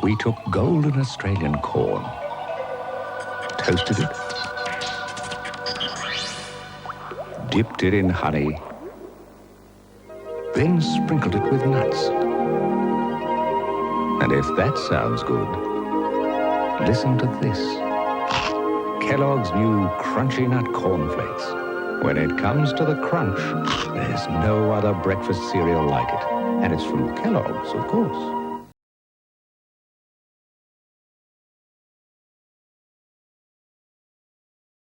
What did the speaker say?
We took golden Australian corn, toasted it, dipped it in honey, then sprinkled it with nuts. And if that sounds good, listen to this. Kellogg's new Crunchy Nut Cornflakes. When it comes to the crunch, there's no other breakfast cereal like it. And it's from Kellogg's, of course.